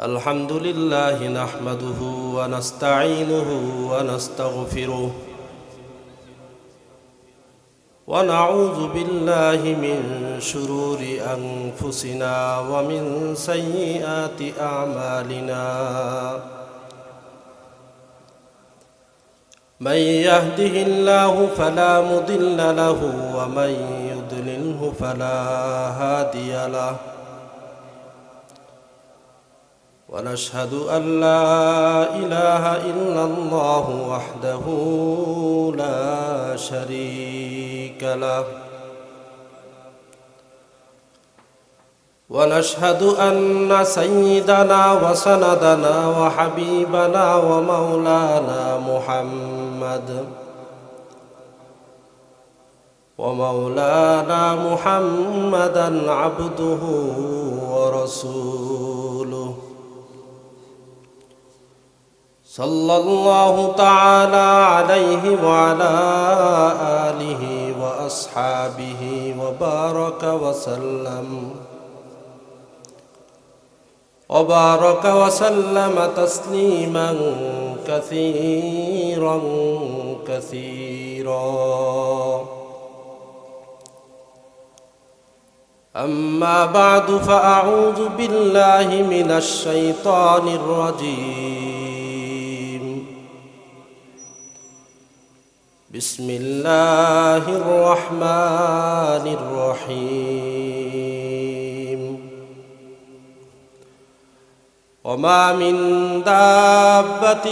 الحمد لله نحمده ونستعينه ونستغفره ونعوذ بالله من شرور أنفسنا ومن سيئات أعمالنا من يهده الله فلا مضل له ومن يضلله فلا هادي له ونشهد أن لا إله إلا الله وحده لا شريك له ونشهد أن سيدنا وسندنا وحبيبنا ومولانا محمدا عبده ورسوله صلى الله تعالى عليه وعلى آله وأصحابه وبارك وسلم تسليما كثيرا أما بعد فأعوذ بالله من الشيطان الرجيم بسم الله الرحمن الرحيم وما من دابة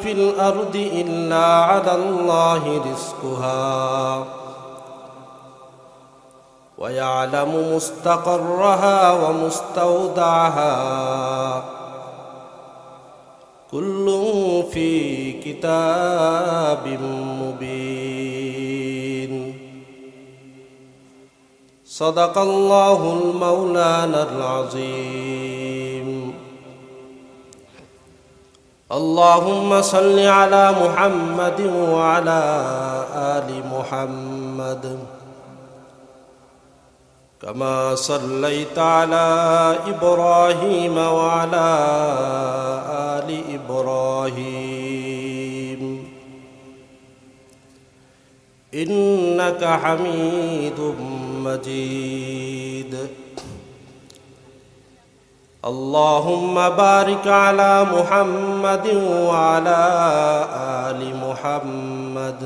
في الأرض إلا على الله رزقها ويعلم مستقرها ومستودعها كل في كتاب مبين صدق الله المولانا العظيم اللهم صل على محمد وعلى آل محمد كما صليت على إبراهيم وعلى آل إبراهيم إنك حميد مجيد اللهم بارك على محمد وعلى آل محمد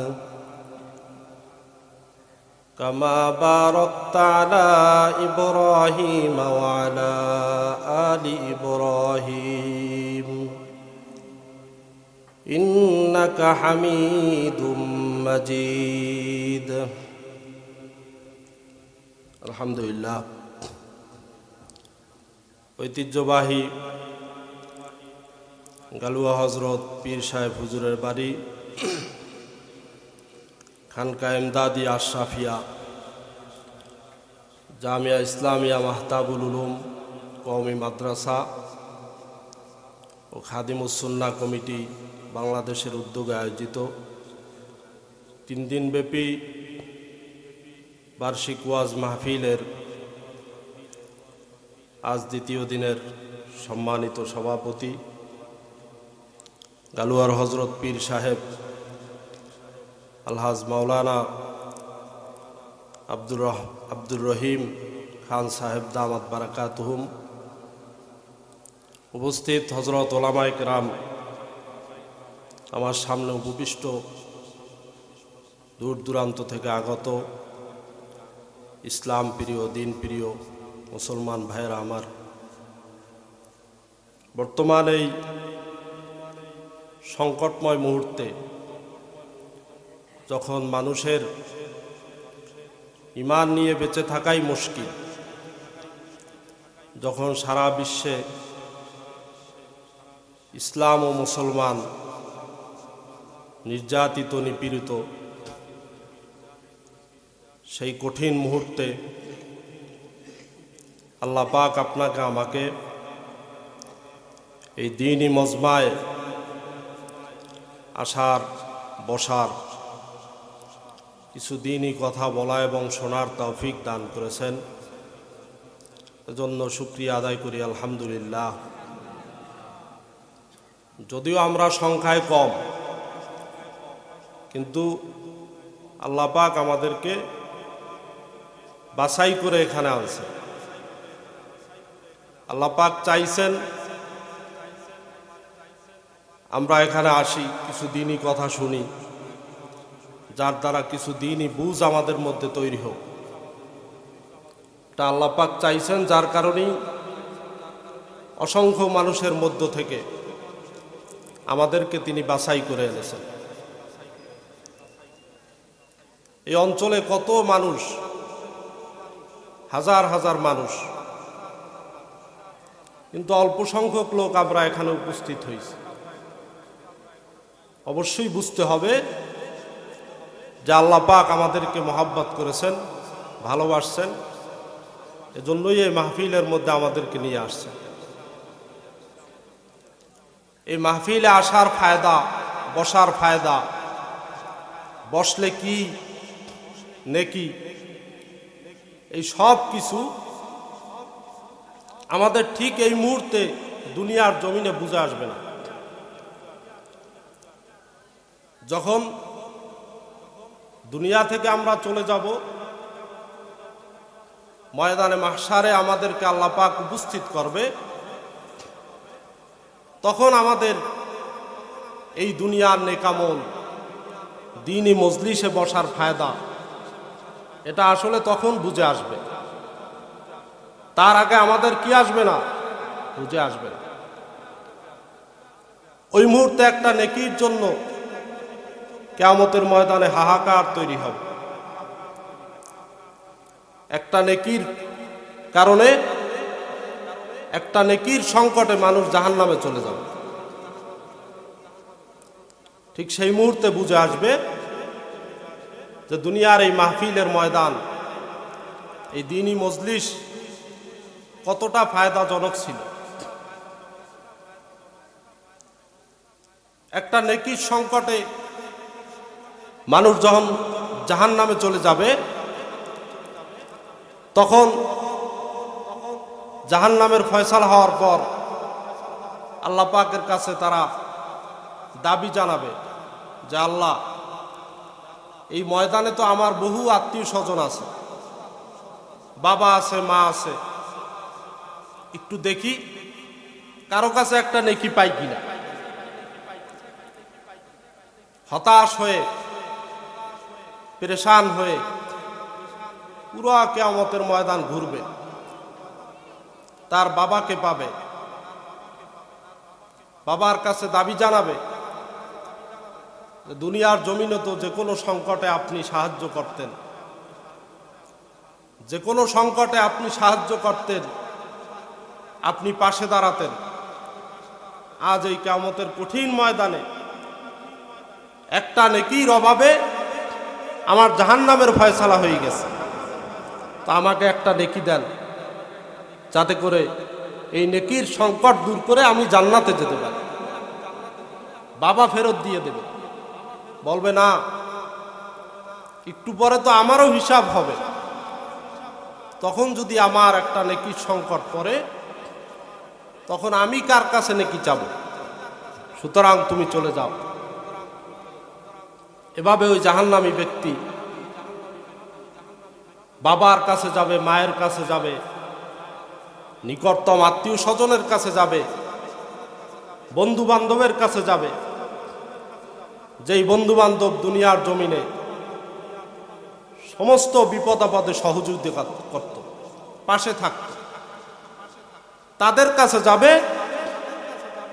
كما باركت على إبراهيم وعلى آل إبراهيم إنك حميد مجيد الحمد لله ঐতিহ্যবাহী গালুয়া হযরত পীর সাহেব হুজুরের বাড়ি খানকা ইমদাদি আশরাফিয়া জামিয়া ইসলামিয়া মাহতাবুল উলুম কওমি মাদ্রাসা ও খাদিমুস সুন্নাহ কমিটি বাংলাদেশের উদ্যোগে আয়োজিত 3 দিনব্যাপী বার্ষিক ওয়াজ মাহফিলের আজ দ্বিতীয় দিনের সম্মানিত সভাপতি গালুয়ার হযরত পীর সাহেব আলহাজ মাওলানা আব্দুর রহিম খান সাহেব দামাত বারাকাতুহুম, উপস্থিত হযরত ওলামায়ে কেরাম, আমার সামনে উপবিষ্ট দূর দূরান্ত থেকে আগত ইসলাম প্রিয় দিন প্রিয় মুসলমান ভাইয়েরা আমার, বর্তমান এই সংকটময় মুহূর্তে যখন মানুষের ঈমান নিয়ে বেঁচে থাকাই মুশকিল, যখন সারা বিশ্বে ইসলাম ও মুসলমান নির্যাতিত নিপীড়িত, সেই কঠিন মুহূর্তে আল্লাহ পাক আপনাকে আমাকে এই দ্বীনি মজমায় আসার বসার কিছু দ্বীনি কথা বলা এবং শোনার তৌফিক দান করেছেন, এজন্য শুকরিয়া আদায় করি আলহামদুলিল্লাহ। যদিও আমরা সংখ্যায় কম, কিন্তু আল্লাহ পাক আমাদেরকে বাছাই করে এখানে আনছে। আল্লাহ পাক চাইছেন আমরা এখানে আসি, কিছু দিনই কথা শুনি, যার দ্বারা কিছু দিনই বুঝ আমাদের মধ্যে তৈরি হোক। এটা আল্লাহ পাক চাইছেন, যার কারণেই অসংখ্য মানুষের মধ্য থেকে আমাদেরকে তিনি বাছাই করে এনেছেন। এই অঞ্চলে কত মানুষ, হাজার হাজার মানুষ, কিন্তু অল্প সংখ্যক লোক আমরা এখানে উপস্থিত হয়েছি। অবশ্যই বুঝতে হবে যে আল্লাহ পাক আমাদেরকে মহাব্বত করেছেন, ভালোবাসছেন, এজন্যই এই মাহফিলের মধ্যে আমাদেরকে নিয়ে আসছেন। এই মাহফিলে আসার ফায়দা, বসার ফায়দা, বসলে কি নেকি, এই সব কিছু আমাদের ঠিক এই মুহূর্তে দুনিয়ার জমিনে বুঝে আসবে না। যখন দুনিয়া থেকে আমরা চলে যাব, ময়দানে মাহশারে আমাদেরকে আল্লাহ পাক উপস্থিত করবে, তখন আমাদের এই দুনিয়ার নেকামল, দ্বীনি মজলিসে বসার ফায়দা, এটা আসলে তখন বুঝে আসবে। তার আগে আমাদের কি আসবে না, বুঝে আসবে না। ওই মুহূর্তে একটা নেকির জন্য কিয়ামতের ময়দানে হাহাকার তৈরি হবে। একটা নেকির কারণে, একটা নেকির সংকটে মানুষ জাহান্নামে চলে যাবে। ঠিক সেই মুহূর্তে বুঝে আসবে যে দুনিয়ার এই মাহফিলের ময়দান, এই দ্বীনি মজলিস কতটা ফায়দাজনক ছিল। একটা নেকির সংকটে মানুষ যখন জাহান্নামে চলে যাবে, তখন জাহান্নামের ফয়সালা হওয়ার পর আল্লাহ পাকের কাছে তারা দাবি জানাবে যে আল্লাহ, এই ময়দানে তো আমার বহু আত্মীয় স্বজন আছে, বাবা আছে, মা আছে, একটু দেখি কারো কাছে একটা নেকি পাই কিনা। হতাশ হয়ে, পেরেশান হয়ে পুরো কিয়ামতের ময়দান ঘুরবে, তার বাবাকে পাবে, বাবার কাছে দাবি জানাবে, দুনিয়ার জমিনে তো যে কোনো সংকটে আপনি সাহায্য করতেন, যে কোনো সংকটে আপনি সাহায্য করতেন, আপনি পাশে দাঁড়াতেন। আজ এই কিয়ামতের কঠিন ময়দানে একটা নেকির অভাবে আমার জাহান্নামের ফয়সালা হয়ে গেছে, তা আমাকে একটা নেকি দেন, যাতে করে এই নেকির সংকট দূর করে আমি জান্নাতে যেতে পারি। বাবা ফেরত দিয়ে দেবে, বলবে না, একটু পরে তো আমারও হিসাব হবে, তখন যদি আমার একটা নেকির সংকট পড়ে, তখন আমি কার কাছে নেকি চাব? সুতরাং তুমি চলে যাও। এভাবে ওই জাহান্নামী ব্যক্তি বাবার কাছে যাবে, মায়ের কাছে যাবে, নিকটতম আত্মীয় স্বজনের কাছে যাবে, বন্ধু বান্ধবের কাছে যাবে, যেই বন্ধু বান্ধব দুনিয়ার জমিনে সমস্ত বিপদ আপদে সহযোগিতা করত, পাশে থাকত, তাদের কাছে যাবে,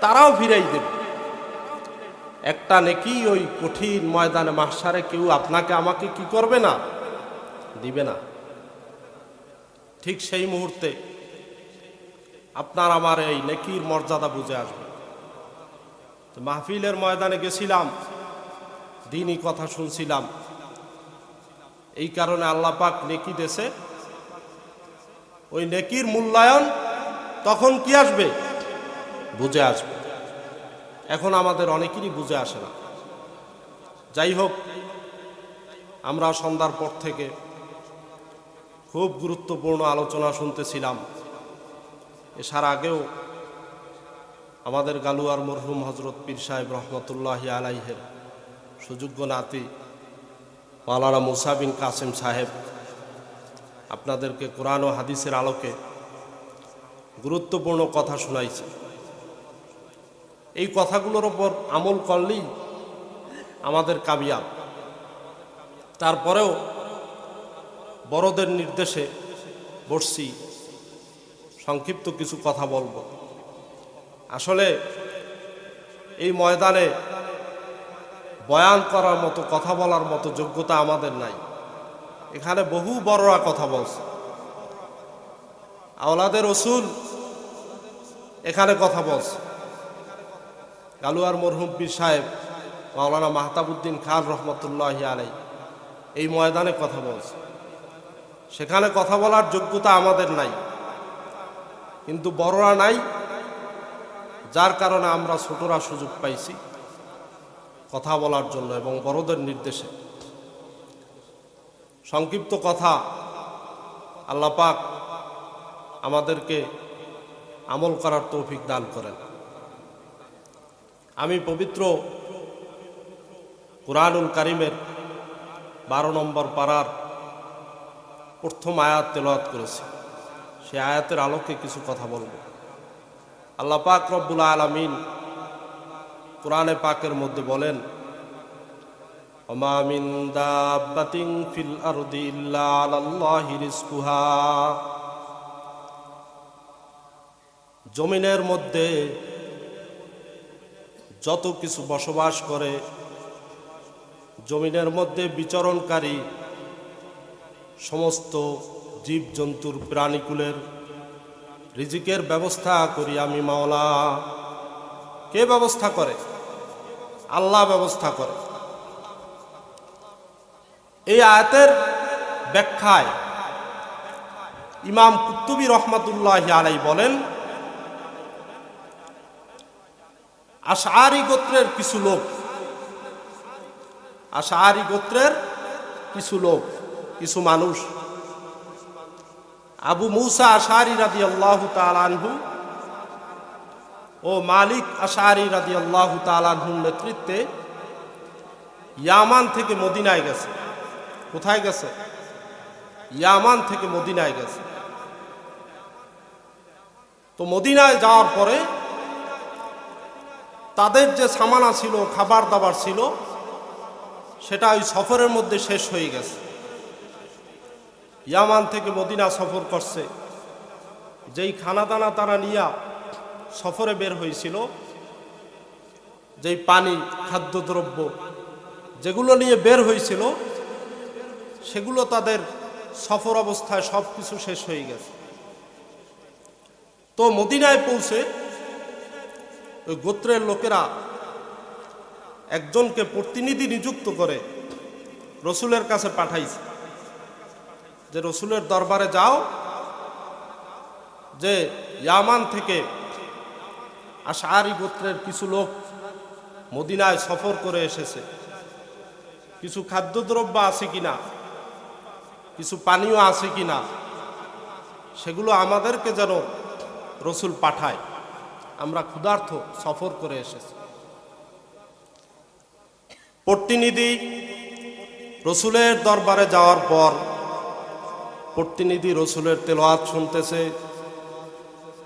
তারাও ফিরাই দেবে। একটা নেকি ওই কঠিন ময়দানে মাহশারে কেউ আপনাকে আমাকে কি করবে না, দিবে না। ঠিক সেই মুহূর্তে আপনার আমার এই নেকির মর্যাদা বুঝে আসবে। মাহফিলের ময়দানে গেছিলাম, দ্বীনি কথা শুনছিলাম, এই কারণে আল্লাহ পাক নেকি দেশে, ওই নেকির মূল্যায়ন তখন কি আসবে, বুঝে আসবে। এখন আমাদের অনেকেরই বুঝে আসে না। যাই হোক, আমরা সন্ধ্যার পর থেকে খুব গুরুত্বপূর্ণ আলোচনা শুনতেছিলাম। এছাড়া আগেও আমাদের গালুয়ার মরহুম হজরত পীর সাহেব রহমতুল্লাহি আলাইহের সুযোগ্য নাতি মাওলানা মুসা বিন কাসেম সাহেব আপনাদেরকে কোরআন ও হাদিসের আলোকে গুরুত্বপূর্ণ কথা শোনাইছে। এই কথাগুলোর ওপর আমল করলেই আমাদের কামিয়াব। তারপরেও বড়দের নির্দেশে বসছি, সংক্ষিপ্ত কিছু কথা বলবো। আসলে এই ময়দানে বয়ান করার মতো, কথা বলার মতো যোগ্যতা আমাদের নাই। এখানে বহু বড়রা কথা বলছে, আওলাদে রসুল এখানে কথা বলছে, গালুয়ার মরহুম পীর সাহেব মাওলানা মাহতাবউদ্দিন খান রহমতুল্লাহি আলাই এই ময়দানে কথা বলছে। সেখানে কথা বলার যোগ্যতা আমাদের নাই, কিন্তু বড়রা নাই, যার কারণে আমরা ছোটরা সুযোগ পাইছি কথা বলার জন্য এবং বড়দের নির্দেশে। সংক্ষিপ্ত কথা, আল্লাহ পাক আমাদেরকে আমল করার তৌফিক দান করেন। আমি পবিত্র কুরআনুল কারীমের 12 নম্বর পারার প্রথম আয়াত তেলাওয়াত করেছি। সেই আয়াতের আলোকে কিছু কথা বলবো। আল্লাহ পাক রব্বুল আলামিন কুরআনে পাকের মধ্যে বলেন, ওমা মিন দাব্বাতিন ফিল আরদি ইল্লা আলাল্লাহি রিজকুহা। জমিনের মধ্যে যত কিছু বসবাস করে, জমিনের মধ্যে বিচরণকারী সমস্ত জীবজন্তুর প্রাণীকুলের রিজিকের ব্যবস্থা করি আমি মাওলা। কে ব্যবস্থা করে? আল্লাহ ব্যবস্থা করে। এই আয়াতের ব্যাখ্যায় ইমাম কুতুবী রহমাতুল্লাহি আলাইহি বলেন, আশআরী গোত্রের কিছু লোক, আশআরী গোত্রের কিছু লোক, কিছু মানুষ আবু মুসা আশআরী রাদিয়াল্লাহু তাআলা আনহু ও মালিক আশআরী রাদিয়াল্লাহু তাআলা আনহুর নেতৃত্বে ইয়ামান থেকে মদিনায় গেছে। কোথায় গেছে? ইয়ামান থেকে মদিনায় গেছে। তো মদিনায় যাওয়ার পরে তাদের যে সামানা ছিল, খাবার দাবার ছিল, সেটা ওই সফরের মধ্যে শেষ হয়ে গেছে। ইয়ামান থেকে মদিনা সফর করছে, যেই খানাদানা তারা নিয়ে সফরে বের হয়েছিল, যেই পানি, খাদ্যদ্রব্য যেগুলো নিয়ে বের হয়েছিল, সেগুলো তাদের সফর অবস্থায় সব কিছু শেষ হয়ে গেছে। তো মদিনায় পৌঁছে ওই গোত্রের লোকেরা একজনকে প্রতিনিধি নিযুক্ত করে রসুলের কাছে পাঠাইছে যে রসুলের দরবারে যাও, যে ইয়ামান থেকে আশআরী গোত্রের কিছু লোক মদিনায় সফর করে এসেছে, কিছু খাদ্যদ্রব্য আছে কিনা, কিছু পানীয় আছে কিনা, সেগুলো আমাদেরকে যেন রসুল পাঠায়, আমরা ক্ষুধার্ত সফর করে এসেছি। প্রতিনিধি রসুলের দরবারে যাওয়ার পর প্রতিনিধি রসুলের তেলাওয়াত শুনতেছে,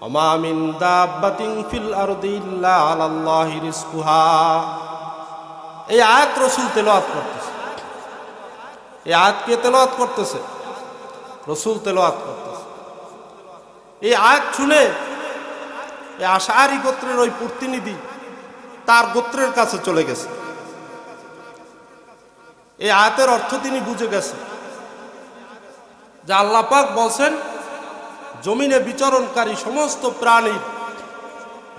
ওমা মিন দাব্বাতিন ফিল আরদি ইল্লা আলাল্লাহি রিজকুহা। এই আয়াত রসুল তেলাওয়াত করতেছে। এই আয়াত কে তেলাওয়াত করতেছে? রসুল তেলাওয়াত করতেছে। এই আয়াত শুনে এই আশআরী গোত্রের ওই প্রতিনিধি তার গোত্রের কাছে চলে গেছে। এই আয়াতের অর্থ তিনি বুঝে গেছে যে আল্লাহ পাক বলছেন, জমিনে বিচরণকারী সমস্ত প্রাণীর,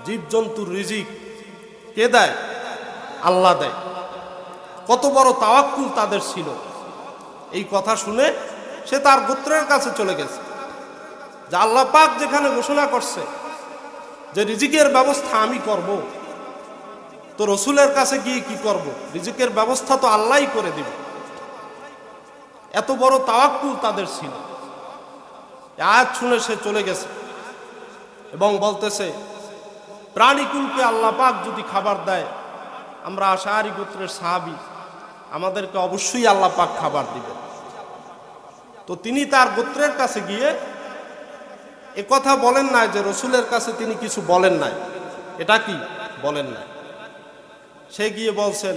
জীবজন্তুর রিজিক কে দেয়? আল্লাহ দেয়। কত বড় তাওয়াক্কুল তাদের ছিল। এই কথা শুনে সে তার গোত্রের কাছে চলে গেছে যে আল্লাহ পাক যেখানে ঘোষণা করছে যে রিজিকের ব্যবস্থা আমি করব, তো রসুলের কাছে গিয়ে কি করব? রিজিকের ব্যবস্থা তো আল্লাহই করে দিবে। এত বড় তাওয়াক্কুল তাদের ছিল। আয়াত শুনে সে চলে গেছে এবং বলতেছে প্রাণীকুলকে আল্লাহ পাক যদি খাবার দেয়, আমরা আশআরী গোত্রের সাহাবী, আমাদেরকে অবশ্যই আল্লাহ পাক খাবার দিবেন। তো তিনি তার গোত্রের কাছে গিয়ে একথা বলেন নাই যে রসুলের কাছে তিনি কিছু বলেন নাই, এটা কি বলেন নাই। সে গিয়ে বলছেন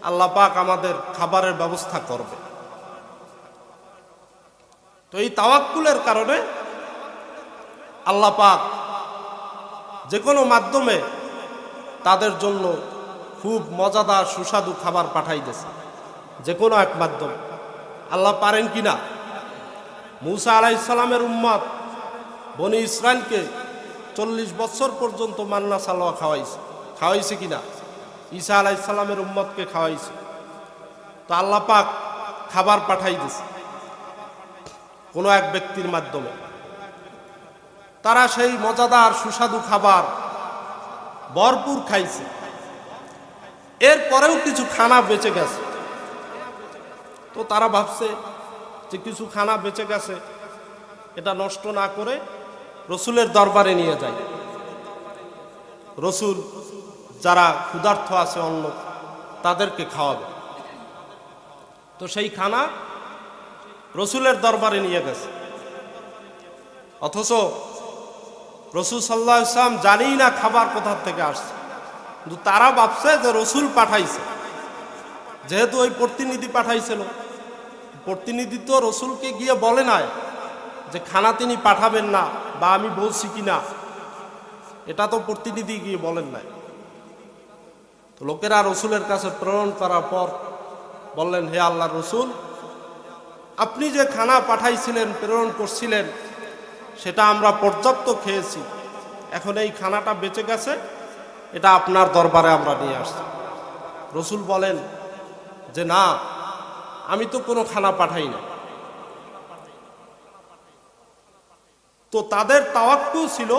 আল্লাহ পাক আমাদের খাবারের ব্যবস্থা করবে। তো এই তাওয়াক্কুলের কারণে আল্লাহ পাক যে কোনো মাধ্যমে তাদের জন্য খুব মজাদার সুস্বাদু খাবার পাঠাই দিয়েছে, যে কোনো এক মাধ্যম। আল্লাহ পারেন কি না? মূসা আলাইহিস সালামের উম্মত বনি ইসরাইলকে 40 বছর পর্যন্ত মান্না সালোয়া খাওয়াইছে কিনা? ঈসা আলাইহিস সালামের উম্মতকে খাওয়াইছে। তো আল্লাহ পাক খাবার পাঠাই দিয়েছে কোনো এক ব্যক্তির মাধ্যমে। তারা সেই মজাদার সুস্বাদু খাবার ভরপুর খাইছে। এরপরেও কিছু খানা বেঁচে গেছে। তো তারা ভাবছে যে কিছু খানা বেঁচে গেছে, এটা নষ্ট না করে রসুলের দরবারে নিয়ে যায়। রসুল যারা ক্ষুধার্ত আছে অন্য, তাদেরকে খাওয়াবে। তো সেই খানা রসুলের দরবারে নিয়ে গেছে। অথচ রসুল সাল্লাল্লাহু আলাইহি ওয়াসাল্লাম জানেই না খাবার কোথা থেকে আসছে, কিন্তু তারা ভাবছে যে রসুল পাঠাইছে। যেহেতু ওই প্রতিনিধি পাঠাইছিল, প্রতিনিধি তো রসুলকে গিয়ে বলে নাই যে খানা তিনি পাঠাবেন না বা আমি বলছি কিনা, এটা তো প্রতিনিধি গিয়ে বলেন নাই। তো লোকেরা রসুলের কাছে প্রেরণ করার পর বললেন, হে আল্লাহর রসুল, আপনি যে খানা পাঠাইছিলেন, প্রেরণ করছিলেন, সেটা আমরা পর্যাপ্ত খেয়েছি। এখন এই খানাটা বেঁচে গেছে, এটা আপনার দরবারে আমরা নিয়ে আসছি। রসুল বলেন যে না, আমি তো কোনো খানা পাঠাই না। তো তাদের তাওয়াক্কুল ছিল,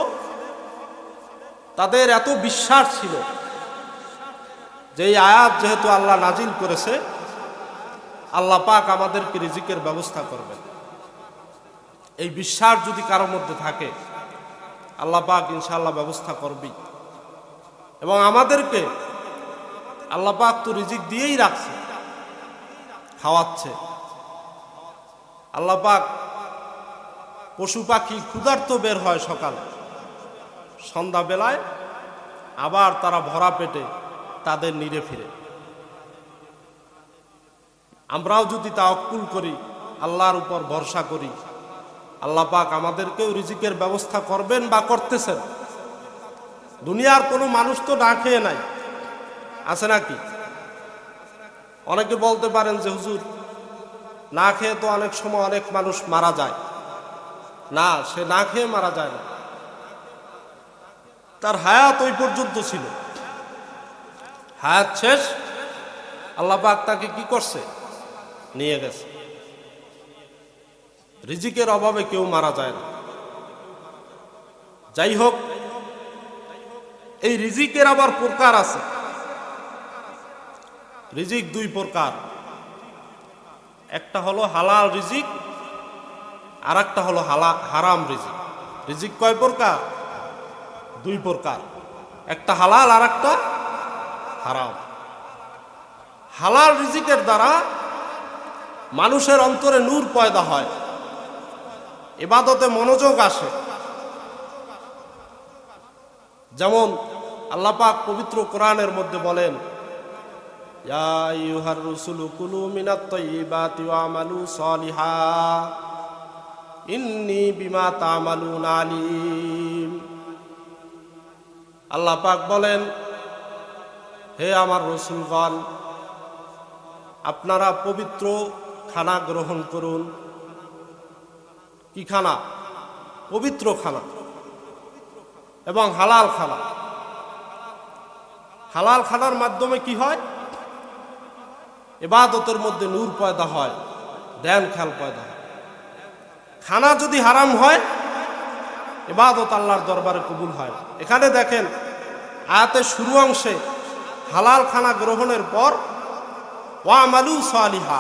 তাদের এত বিশ্বাস ছিল যে এই আয়াত যেহেতু আল্লাহ নাজিল করেছে, আল্লাহ পাক আমাদেরকে রিজিকের ব্যবস্থা করবেন। এই বিশ্বাস যদি কারো মধ্যে থাকে, আল্লাহ পাক ইনশাআল্লাহ ব্যবস্থা করবেই। এবং আমাদেরকে আল্লাহ পাক তো রিজিক দিয়েই রাখছে, খাওয়াচ্ছে। আল্লাহ পাক পশু পাখি ক্ষুধার্ত বের হয় সকালে, সন্ধ্যাবেলায় আবার তারা ভরা পেটে তাদের নিরে ফিরে। আমরাও যদি তাওয়াক্কুল করি, আল্লাহর উপর ভরসা করি, আল্লাহ পাক আমাদেরকেও রিজিকের ব্যবস্থা করবেন বা করতেছেন। দুনিয়ার কোনো মানুষ তো না খেয়ে নাই, আছে নাকি? অনেকে বলতে পারেন যে হুজুর, না খেয়ে তো অনেক সময় অনেক মানুষ মারা যায়। না, সে না খেয়ে মারা যায় না, তার হায়াত ওই পর্যন্ত ছিল। হায়াত শেষ, আল্লাহ পাক তাকে কি করছে? নিয়ে গেছে। রিজিকের অভাবে কেউ মারা যায় না। যাই হোক, এই রিজিকের আবার প্রকার আছে। রিজিক দুই প্রকার, একটা হলো হালাল রিজিক, আর একটা হলো হারাম রিজিক। রিজিক কয় প্রকার? দুই প্রকার, একটা হালাল আর একটা হারাম। হালাল রিজিকের দ্বারা মানুষের অন্তরে নূর পয়দা হয়, ইবাদতে মনোযোগ আসে। যেমন আল্লাহ পাক পবিত্র কোরআনের মধ্যে বলেন, ইয়া আইয়ুহার রাসূলু কুলু মিনাত তাইয়্যিবাতি ওয়া আমালু সলিহা ইন্নী বিমা তা'মালুনা আলীম। আল্লাহ পাক বলেন, হে আমার রাসূলগণ, আপনারা পবিত্র খানা গ্রহণ করুন। কি খানা? পবিত্র খানা এবং হালাল খানা। হালাল খানার মাধ্যমে কি হয়? ইবাদতের মধ্যে নূর পয়দা হয়, ধ্যান খেয়াল পয়দা হয়। খানা যদি হারাম হয়, ইবাদত আল্লাহর দরবারে কবুল হয়। এখানে দেখেন আয়াতের শুরু অংশে হালাল খানা গ্রহণের পর ওয়া আমালু সালিহা,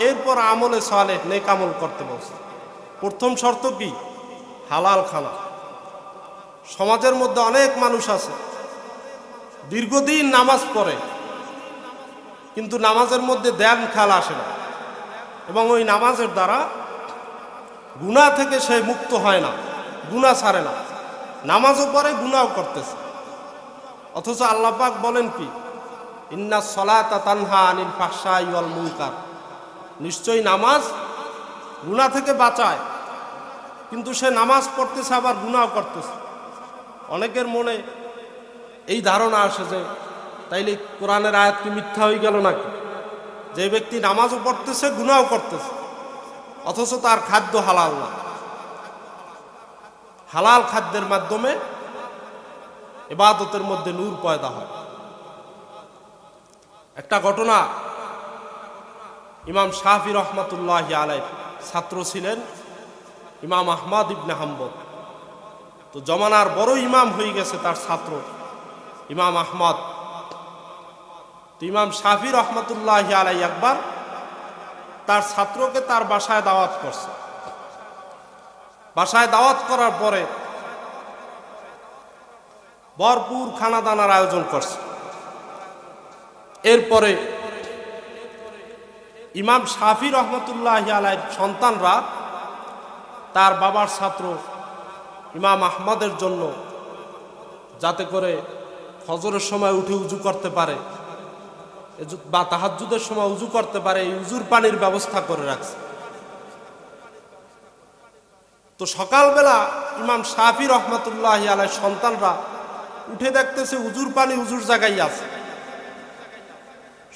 এরপর আমলে সালেহ, নেক আমল করতে বলছে। প্রথম শর্ত কি? হালাল খানা। সমাজের মধ্যে অনেক মানুষ আছে দীর্ঘদিন নামাজ পড়ে, কিন্তু নামাজের মধ্যে ধ্যান খেয়াল আসে না, এবং ওই নামাজের দ্বারা গুনাহ থেকে সে মুক্ত হয় না, গুনাহ ছাড়ে না, নামাজও পড়ে গুনাহও করতেছে। অথচ আল্লাহ পাক বলেন কি, ইন্নাস সালাতা তানহা আনিল ফাহশাই ওয়াল মুনকার, নিশ্চয়ই নামাজ গুনাহ থেকে বাঁচায়, কিন্তু সে নামাজ পড়তেছে আবার গুনাহ করতেছে। অনেকের মনে এই ধারণা আসে যে তাইলে কোরআনের আয়াত কি মিথ্যা হয়ে গেল নাকি, যে ব্যক্তি নামাজও পড়তেছে গুনাহও করতেছে, অথচ তার খাদ্য হালাল না। হালাল খাদ্যের মাধ্যমে ইবাদতের মধ্যে নূর পয়দা হয়। একটা ঘটনা, ইমাম শাফি রহমাতুল্লাহি আলাইহি ছাত্র ছিলেন ইমাম আহমদ ইবনে হাম্বল। তো জমানার বড় ইমাম হয়ে গেছে তার ছাত্র ইমাম আহমদ। তো ইমাম শাফি রহমাতুল্লাহি আলাইহি একবার তার ছাত্রকে তার বাসায় দাওয়াত করছে। বাসায় দাওয়াত করার পরে ভরপুর খানা দানার আয়োজন করছে। এরপরে ইমাম শাফি রহমতুল্লাহি আলাইহির সন্তানরা তার বাবার ছাত্র ইমাম আহমদের জন্য যাতে করে ফজরের সময় উঠে উজু করতে পারে বা তাহাজ্জুদের সময় উজু করতে পারে, এই উজুর পানির ব্যবস্থা করে রাখছে। তো সকালবেলা ইমাম শাফি রহমতুল্লাহি আলাইহির সন্তানরা উঠে দেখতেছে উজুর পানি উজুর জায়গায় আছে।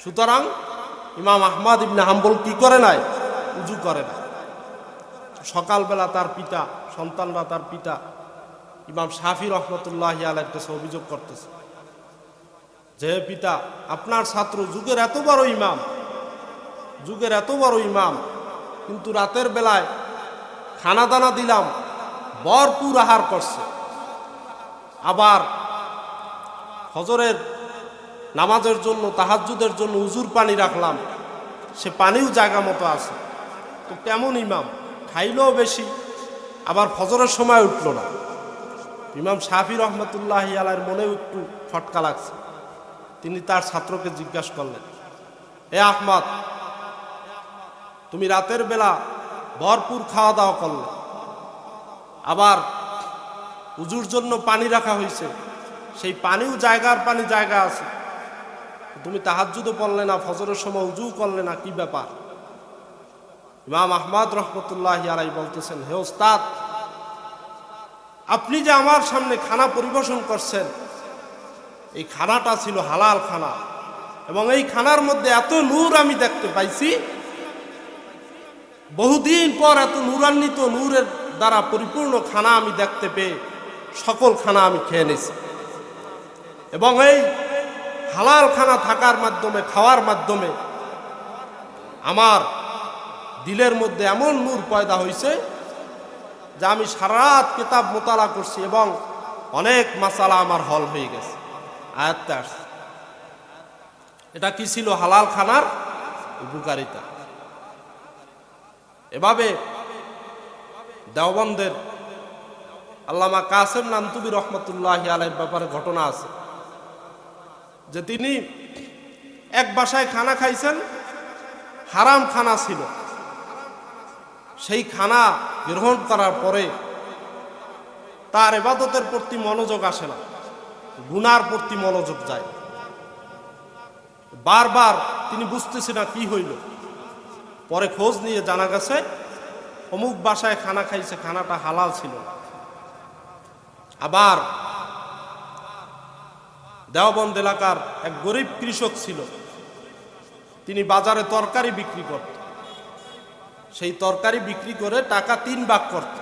সুতরাং ইমাম আহমদ ইবনে হাম্বল কি করে নাই, উজু করে না। সকালবেলা তার পিতা, সন্তানরা তার পিতা ইমাম শাফি রহমতুল্লাহি আলাইহির কাছে অভিযোগ করতেছে যে পিতা, আপনার ছাত্র যুগের এত বড় ইমাম, যুগের এত বড় ইমাম, কিন্তু রাতের বেলায় খানা দানা দিলাম, ভরপুর আহার করছে, আবার ফজরের নামাজের জন্য তাহাজ্জুদের জন্য উজুর পানি রাখলাম, সে পানিও জায়গা মতো আছে। তো কেমন ইমাম, খাইলেও বেশি, আবার ফজরের সময় উঠল না। ইমাম শাফি রহমতুল্লাহি আলাইহির মনেও একটু ফটকা লাগছে। তিনি তার ছাত্রকে জিজ্ঞাসা করলেন, এ আহমদ, তুমি রাতের বেলা ভরপুর খাওয়া দাওয়া করলে, আবার উজুর জন্য পানি রাখা হয়েছে, সেই পানিও জায়গার পানি জায়গা আছে, তুমি তাহাজ্জুদও পড়লে না, ফজরের সময় উজু করলে না, কি ব্যাপার? ইমাম আহমদ রহমতুল্লাহি আলাইহি বলতেছেন, হে ওস্তাদ, আপনি যে আমার সামনে খানা পরিবেশন করছেন, এই খানাটা ছিল হালাল খানা, এবং এই খানার মধ্যে এত নূর আমি দেখতে পাইছি, বহুদিন পর এত নূরান্বিত, নূরের দ্বারা পরিপূর্ণ খানা আমি দেখতে পেয়ে সকল খানা আমি খেয়ে নিয়েছি। এবং এই হালাল খানা থাকার মাধ্যমে, খাওয়ার মাধ্যমে আমার দিলের মধ্যে এমন নূর পয়দা হয়েছে যে আমি সারা রাত কিতাব মোতালা করছি এবং অনেক মাসালা আমার হল হয়ে গেছে। আয়াতটা আসছে। এটা কি ছিল? হালাল খানার উপকারিতা। এভাবে দেওবন্দের আল্লামা কাসেম নানতুবি রহমতুল্লাহি আলাইহির ব্যাপারে ঘটনা আছে যে তিনি এক বাসায় খানা খাইছেন, হারাম খানা ছিল। সেই খানা গ্রহণ করার পরে তার ইবাদতের প্রতি মনোযোগ আসে না, গুনার প্রতি মনোযোগ যায়। বারবার তিনি বুঝতেছেন না কি হইল। পরে খোঁজ নিয়ে জানা গেছে অমুক বাসায় খানা খাইছে, খানাটা হালাল ছিল। আবার দেওবন্দ এলাকার এক গরিব কৃষক ছিল, তিনি বাজারে তরকারি বিক্রি করত। সেই তরকারি বিক্রি করে টাকা 3 ভাগ করত।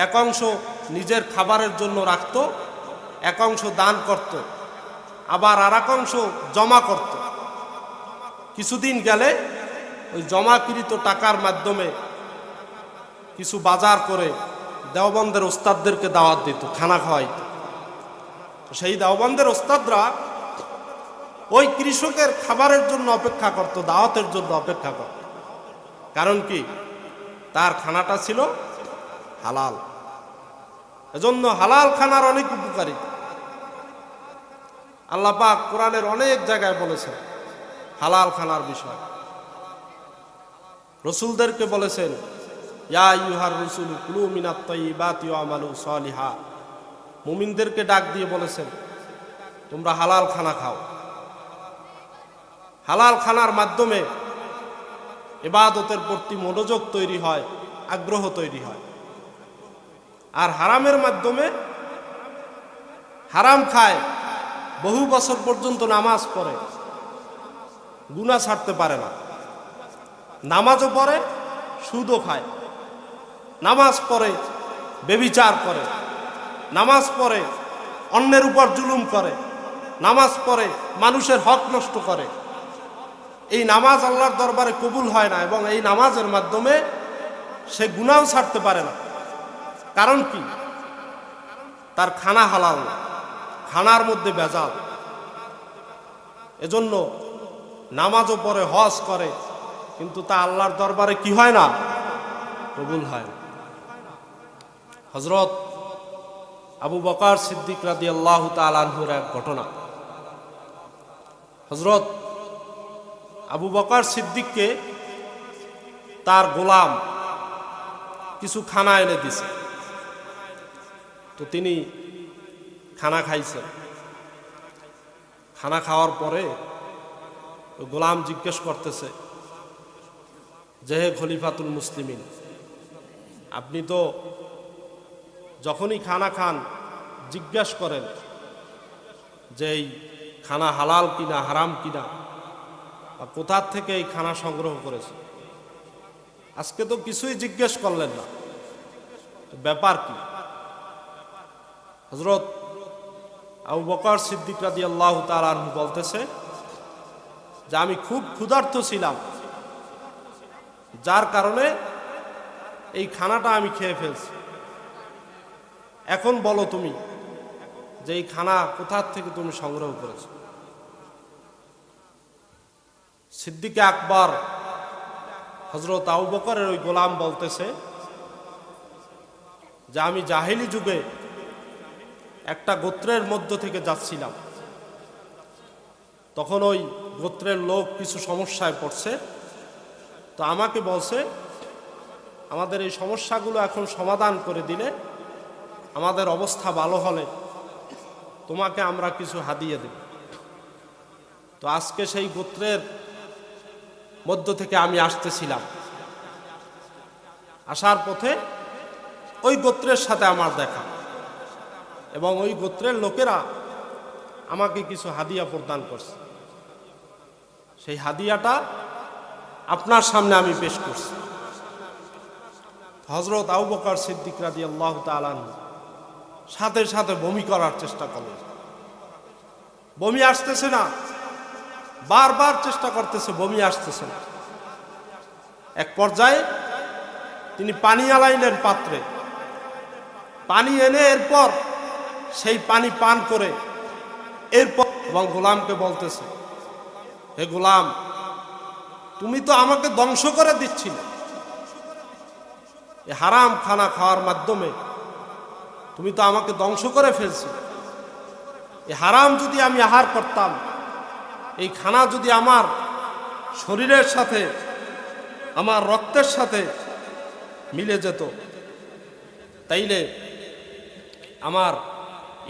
এক অংশ নিজের খাবারের জন্য রাখত, এক অংশ দান করত, আবার আর এক অংশ জমা করত। কিছুদিন গেলে ওই জমাকৃত টাকার মাধ্যমে কিছু বাজার করে দেওবন্দের ওস্তাদদেরকে দাওয়াত দিত, খানা খাওয়াইত। সেই দেওবন্দের ওস্তাদরা ওই কৃষকের খাবারের জন্য অপেক্ষা করত, দাওয়াতের জন্য অপেক্ষা করত। কারণ কি? তার খানাটা ছিল হালাল। এজন্য হালাল খানার অনেক উপকারিতা। আল্লাহ পাক কোরআনের অনেক জায়গায় বলেছেন হালাল খানার বিষয়। রসুলদেরকে বলেছেন ইয়া আইয়ুহার রাসূলু কুলু মিনাত তাইয়্যিবাতি ওয়া আমালু সালিহা। মুমিনদেরকে ডাক দিয়ে বলেছেন তোমরা হালাল খানা খাও। হালাল খানার মাধ্যমে ইবাদতের প্রতি মনোযোগ তৈরি হয়, আগ্রহ তৈরি হয়। আর হারামের মাধ্যমে হারাম খায়, বহু বছর পর্যন্ত নামাজ পড়ে, গুনাহ ছাড়তে পারে না। নামাজও পড়ে, সুদও খায়। নামাজ পড়ে, ব্যভিচার করে। নামাজ পড়ে, অন্যের উপর জুলুম করে। নামাজ পড়ে, মানুষের হক নষ্ট করে। এই নামাজ আল্লাহর দরবারে কবুল হয় না, এবং এই নামাজের মাধ্যমে সে গুনাহও ছাড়তে পারে না। কারণ কি? তার খানা হালাল না, খানার মধ্যে ভেজাল। এজন্য নামাজও পড়ে, হজ করে, কিন্তু তা আল্লাহর দরবারে কি হয় না? কবুল হয় না। হযরত আবু বকর সিদ্দিক রাদিয়াল্লাহু তাআলা আনহুর এক ঘটনা। হযরত আবু বকর সিদ্দিককে তার গোলাম কিছু খানা এনে দিছে, তো তিনি খানা খাইছেন। খানা খাওয়ার পরে গোলাম জিজ্ঞেস করতেছে যে হে খলিফাতুল মুসলিমিন, আপনি তো যখনই খানা খান জিজ্ঞেস করেন যে এই খানা হালাল কিনা, হারাম কিনা, বা কোথা থেকে এই খানা সংগ্রহ করেছে। আজকে তো কিছুই জিজ্ঞেস করলেন না, ব্যাপার কি? হযরত আবু বকর সিদ্দিক রাদিয়াল্লাহু তাআলা আনহু বলতেছে যে আমি খুব ক্ষুধার্ত ছিলাম, যার কারণে এই খানাটা আমি খেয়ে ফেলছি। এখন বলো তুমি যে এই খানা কোথা থেকে তুমি সংগ্রহ করেছো। সিদ্দিকে আকবর হযরত আবু বকরের ওই গোলাম বলতেছে যে আমি জাহেলি যুগে একটা গোত্রের মধ্য থেকে যাচ্ছিলাম, তখন ওই গোত্রের লোক কিছু সমস্যায় পড়ছে, তো আমাকে বলছে আমাদের এই সমস্যাগুলো এখন সমাধান করে দিলে, আমাদের অবস্থা ভালো হলে তোমাকে আমরা কিছু হাদিয়া দেব। তো আজকে সেই গোত্রের মধ্য থেকে আমি আসতেছিলাম, আসার পথে ওই গোত্রের সাথে আমার দেখা, এবং ওই গোত্রের লোকেরা আমাকে কিছু হাদিয়া প্রদান করছে। সেই হাদিয়াটা আপনার সামনে আমি পেশ করছি। হযরত আবু বকর সিদ্দিক রাদিয়াল্লাহু তাআলা সাথে সাথে বমি করার চেষ্টা করলেন। বমি আসতেছে না, বারবার চেষ্টা করতেছে, বমি আসতেছে না। এক পর্যায়ে তিনি পানি আলাইলেন পাত্রে, পানি এনে এরপর সেই পানি পান করে এরপর এবং গোলামকে বলতেছে, হে গোলাম, তুমি তো আমাকে ধ্বংস করে দিচ্ছিলে। এই হারাম খানা খাওয়ার মাধ্যমে তুমি তো আমাকে ধ্বংস করে ফেলছিলে। এই হারাম যদি আমি আহার করতাম, এই খানা যদি আমার শরীরের সাথে, আমার রক্তের সাথে মিলে যেত, তাইলে আমার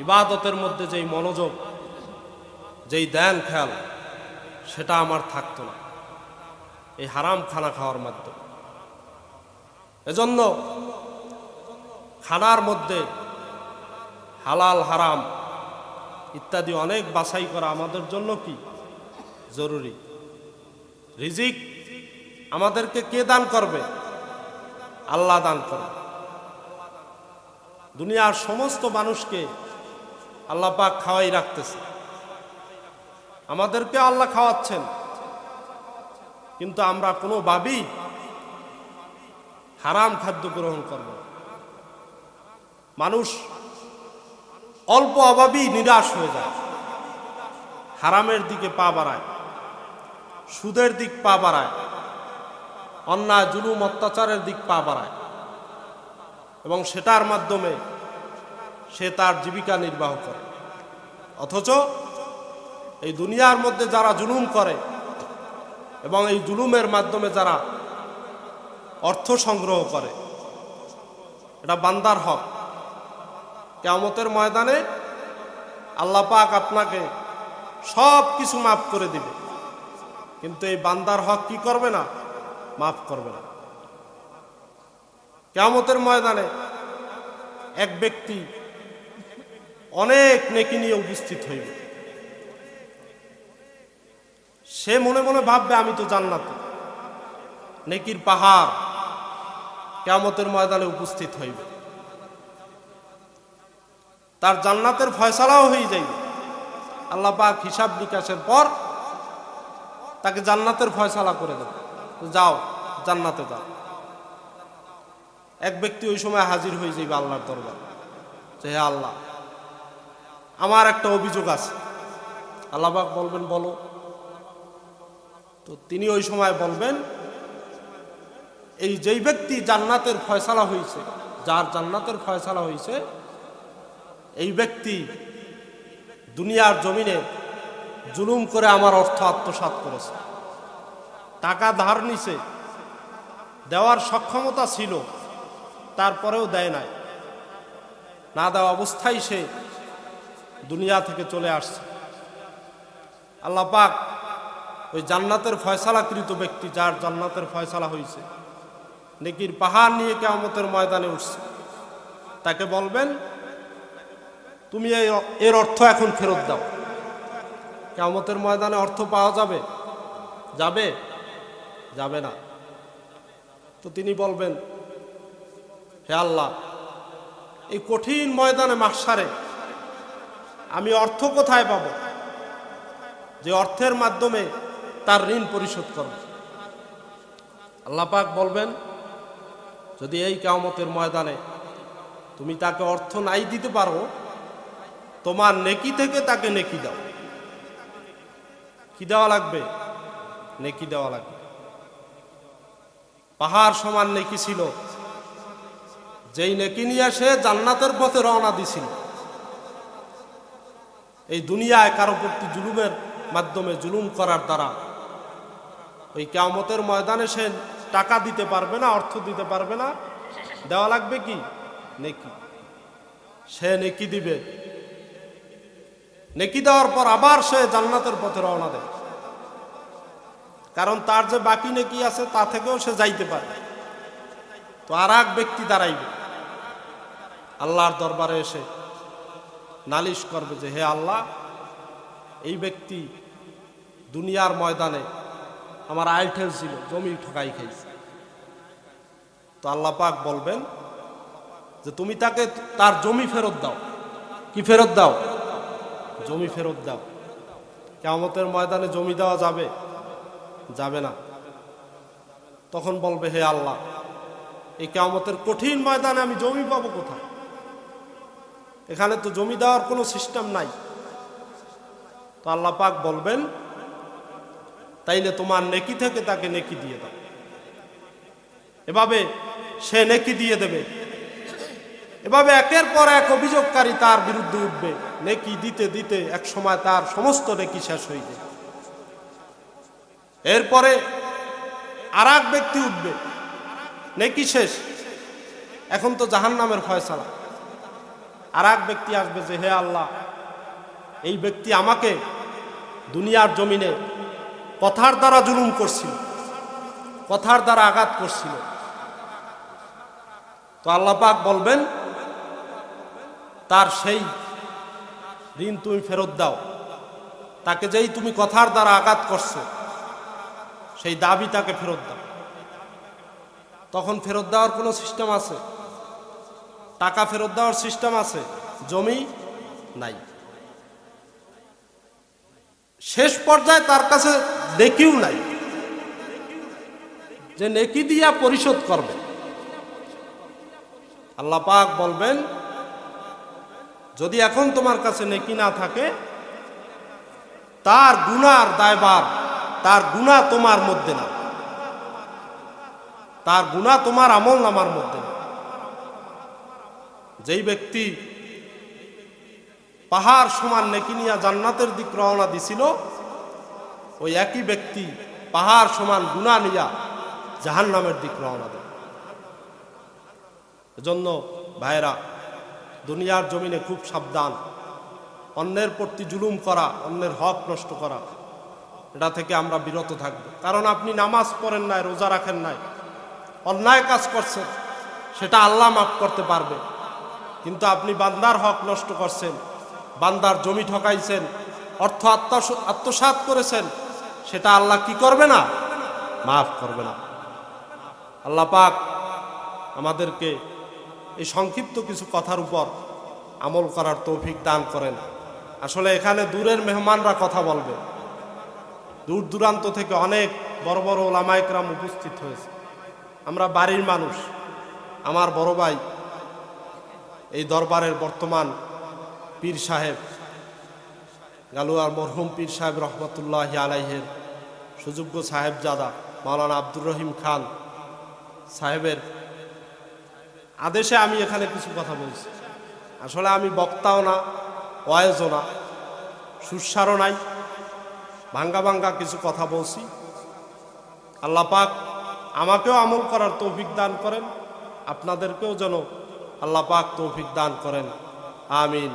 ইবাদতের মধ্যে যেই মনোযোগ, যেই ধ্যান খেয়াল, সেটা আমার থাকতো না এই হারাম খানা খাওয়ার মাধ্যমে। এজন্য খানার মধ্যে হালাল হারাম ইত্যাদি অনেক বাছাই করা আমাদের জন্য কি জরুরি। রিজিক আমাদেরকে কে দান করবে? আল্লাহ দান করবে। দুনিয়ার সমস্ত মানুষকে আল্লাহ পাক খাওয়াই রাখতেছে, আমাদেরকে আল্লাহ খাওয়াচ্ছেন, কিন্তু আমরা কোনোভাবেই হারাম খাদ্য গ্রহণ করব না। মানুষ অল্প অভাবেই নিরাশ হয়ে যায়, হারামের দিকে পা বাড়ায়, সুদের দিক পা বাড়ায়, অন্যায় জুলুম অত্যাচারের দিক পা বাড়ায়, এবং সেটার মাধ্যমে সে তার জীবিকা নির্বাহ করে। অথচ এই দুনিয়ার মধ্যে যারা জুলুম করে এবং এই জুলুমের মাধ্যমে যারা অর্থ সংগ্রহ করে, এটা বান্দার হক। কিয়ামতের ময়দানে আল্লাহ পাক আপনাকে সব কিছু মাফ করে দিবে, কিন্তু এই বান্দার হক কি করবে না? মাফ করবে না। কিয়ামতের ময়দানে এক ব্যক্তি অনেক নেকি নিয়ে উপস্থিত হইবে। সে মনে মনে ভাববে আমি তো জান্নাতে, নেকির পাহাড় কিয়ামতের ময়দানে উপস্থিত হইবে। তার জান্নাতের ফয়সালাও হয়ে যাইবে। আল্লাহ পাক হিসাব নিকাশের পর তাকে জান্নাতের ফয়সালা করে দেবে, যাও জান্নাতে যাও। এক ব্যক্তি ওই সময় হাজির হয়ে যাইবে আল্লাহর দরবারে, যে হে আল্লাহ, আমার একটা অভিযোগ আছে। আল্লাহ পাক বলবেন বলো। তো তিনি ওই সময় বলবেন, এই যেই ব্যক্তি জান্নাতের ফয়সালা হয়েছে, যার জান্নাতের ফয়সালা হয়েছে, এই ব্যক্তি দুনিয়ার জমিনে জুলুম করে আমার অর্থ আত্মসাৎ করেছে, টাকা ধার নিছে, দেওয়ার সক্ষমতা ছিল, তারপরেও দেয় নাই, না দেওয়া অবস্থায় সে দুনিয়া থেকে চলে আসছে। আল্লাহ পাক ওই জান্নাতের ফয়সালাকৃত ব্যক্তি, যার জান্নাতের ফয়সালা হয়েছে, নেকির পাহাড় নিয়ে কিয়ামতের ময়দানে উঠছে, তাকে বলবেন তুমি এর অর্থ এখন ফেরত দাও। কিয়ামতের ময়দানে অর্থ পাওয়া যাবে? যাবে? যাবে না। তো তিনি বলবেন, হে আল্লাহ, এই কঠিন ময়দানে মাহশারে আমি অর্থ কোথায় পাব, যে অর্থের মাধ্যমে তার ঋণ পরিশোধ করব? আল্লাহ পাক বলবেন, যদি এই কিয়ামতের ময়দানে তুমি তাকে অর্থ নাই দিতে পারো, তোমার নেকি থেকে তাকে নেকি দাও। কি দেওয়া লাগবে? নেকি দেওয়া লাগবে। পাহাড় সমান নেকি ছিল, যেই নেকি নিয়ে সে জান্নাতের পথে রওনা দিছিল। এই দুনিয়ায় কারো প্রতি জুলুমের মাধ্যমে, জুলুম করার দ্বারা ওই কিয়ামতের ময়দানে সে টাকা দিতে পারবে না, অর্থ দিতে পারবে না। দেওয়া লাগবে কি? নেকি। সে নেকি দিবে, নেকি দেওয়ার পর আবার সে জান্নাতের পথে রওনা দেবে, কারণ তার যে বাকি নেকি আছে তা থেকেও সে যাইতে পারে। তো আর এক ব্যক্তি দাঁড়াইবে আল্লাহর দরবারে, এসে নালিশ করবে যে হে আল্লাহ, এই ব্যক্তি দুনিয়ার ময়দানে আমার আইল ঠেলছিল, জমি ঠকাই খাইছে। তো আল্লাহ পাক বলবেন যে তুমি তাকে তার জমি ফেরত দাও। কি ফেরত দাও? জমি ফেরত দাও। কিয়ামতের ময়দানে জমি দেওয়া যাবে? যাবে না। তখন বলবে হে আল্লাহ, এই কিয়ামতের কঠিন ময়দানে আমি জমি পাবো কোথায়? এখানে তো জমি দেওয়ার কোনো সিস্টেম নাই। তো আল্লাহ পাক বলবেন, তাইলে তোমার নেকি থেকে তাকে নেকি দিয়ে দাও। এভাবে সে নেকি দিয়ে দেবে। এভাবে একের পর এক অভিযোগকারী তার বিরুদ্ধে উঠবে। নেকি দিতে দিতে এক সময় তার সমস্ত নেকি শেষ হয়ে যায়। এরপরে আর এক ব্যক্তি উঠবে, নেকি শেষ, এখন তো জাহান্নামের ফয়সালা। আর এক ব্যক্তি আসবে যে হে আল্লাহ, এই ব্যক্তি আমাকে দুনিয়ার জমিনে কথার দ্বারা জুলুম করছিল, কথার দ্বারা আঘাত করছিল। তো আল্লাহ পাক বলবেন, তার সেই ঋণ তুমি ফেরত দাও। তাকে যেই তুমি কথার দ্বারা আঘাত করছো, সেই দাবি তাকে ফেরত দাও। তখন ফেরত দেওয়ার কোনো সিস্টেম আছে? টাকা ফেরত দেওয়ার সিস্টেম আছে? জমি নাই। শেষ পর্যায়ে তার কাছে নেকিও নাই যে নেকি দিয়া পরিশোধ করবে। আল্লাহ পাক বলবেন, যদি এখন তোমার কাছে নেকি না থাকে, তার গুনার দায়ভার, তার গুনাহ তোমার মধ্যে না, তার গুনাহ তোমার আমলনামার মধ্যে না। যেই ব্যক্তি পাহাড় সমান নেকি নিয়া জান্নাতের দিক রওনা দিছিল, ওই একই ব্যক্তি পাহাড় সমান গুনাহ নিয়া জাহান্নামের দিক রওনা দেয়। এজন্য ভাইরা, দুনিয়ার জমিনে খুব সাবধান। অন্যের প্রতি জুলুম করা, অন্যের হক নষ্ট করা, এটা থেকে আমরা বিরত থাকব। কারণ আপনি নামাজ পড়েন নাই, রোজা রাখেন নাই, অন্যায় কাজ করছেন, সেটা আল্লাহ মাফ করতে পারবে। কিন্তু আপনি বান্দার হক নষ্ট করছেন, বান্দার জমি ঠকাইছেন, অর্থ আত্মসাৎ করেছেন, সেটা আল্লাহ কি করবে না? মাফ করবে না। আল্লাহ পাক আমাদেরকে এই সংক্ষিপ্ত কিছু কথার উপর আমল করার তৌফিক দান করেন। আসলে এখানে দূরের মেহমানরা কথা বলবে, দূর দূরান্ত থেকে অনেক বড় বড় ওলামায়ে কেরাম উপস্থিত হয়েছে। আমরা বাড়ির মানুষ। আমার বড় ভাই এই দরবারের বর্তমান পীর সাহেব, গালুয়ার মরহুম পীর সাহেব রহমতুল্লাহি আলাইহের সুযোগ্য সাহেবজাদা মাওলানা আব্দুর রহিম খান সাহেবের আদেশে আমি এখানে কিছু কথা বলছি। আসলে আমি বক্তাও না, ওয়াইজও না, সুস্বারও নাই, ভাঙ্গা ভাঙ্গা কিছু কথা বলছি। আল্লাহ পাক আমাকেও আমল করার তৌফিক দান করেন, আপনাদেরকেও যেন আল্লাহ পাক তৌফিক দান করেন। আমিন।